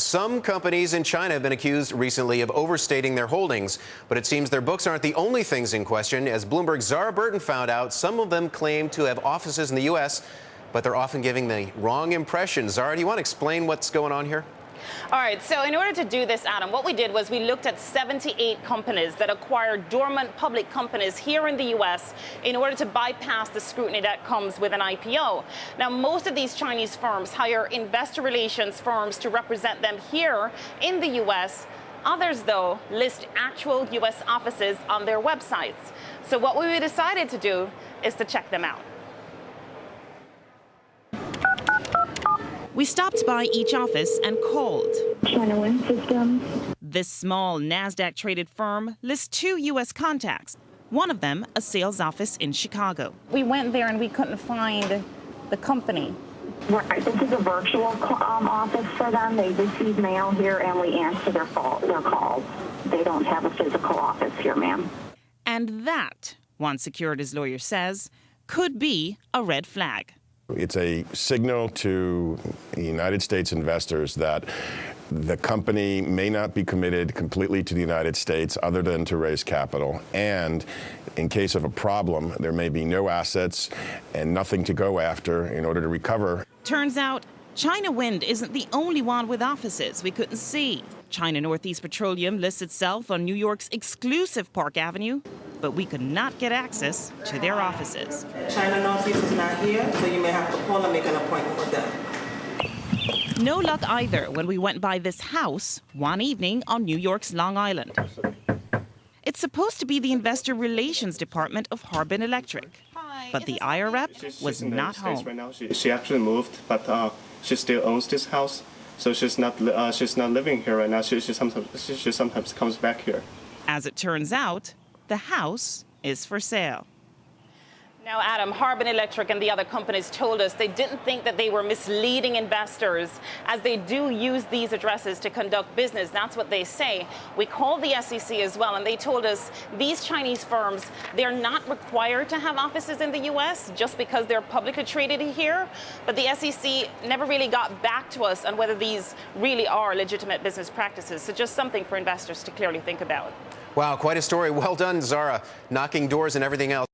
Some companies in China have been accused recently of overstating their holdings, but it seems their books aren't the only things in question. As Bloomberg's Zahra Burton found out, some of them claim to have offices in the U.S., but they're often giving the wrong impression. Zahra, do you want to explain what's going on here? All right, so in order to do this, Adam, what we did was we looked at 78 companies that acquired dormant public companies here in the U.S. in order to bypass the scrutiny that comes with an IPO. Now, most of these Chinese firms hire investor relations firms to represent them here in the U.S. Others, though, list actual U.S. offices on their websites. So what we decided to do is to check them out. We stopped by each office and called. China Wind Systems. This small NASDAQ-traded firm lists 2 U.S. contacts, one of them a sales office in Chicago. We went there and we couldn't find the company. Right, this is a virtual office for them. They receive mail here and we answer their calls. They don't have a physical office here, ma'am. And that, one securities lawyer says, could be a red flag. It's a signal to United States investors that the company may not be committed completely to the United States other than to raise capital. And in case of a problem, there may be no assets and nothing to go after in order to recover. Turns out China Wind isn't the only one with offices we couldn't see. China Northeast Petroleum lists itself on New York's exclusive Park Avenue, but we could not get access to their offices. China Northeast is not here, so you may have to call and make an appointment with them. No luck either when we went by this house one evening on New York's Long Island. It's supposed to be the investor relations department of Harbin Electric, but the IR rep was not home. Right now. She actually moved, but she still owns this house, so she's not living here right now. She sometimes comes back here. As it turns out, the house is for sale. Now, Adam, Harbin Electric and the other companies told us they didn't think that they were misleading investors, as they do use these addresses to conduct business. That's what they say. We called the SEC as well, and they told us these Chinese firms, they're not required to have offices in the U.S. just because they're publicly traded here. But the SEC never really got back to us on whether these really are legitimate business practices. So just something for investors to clearly think about. Wow, quite a story. Well done, Zahra, knocking doors and everything else.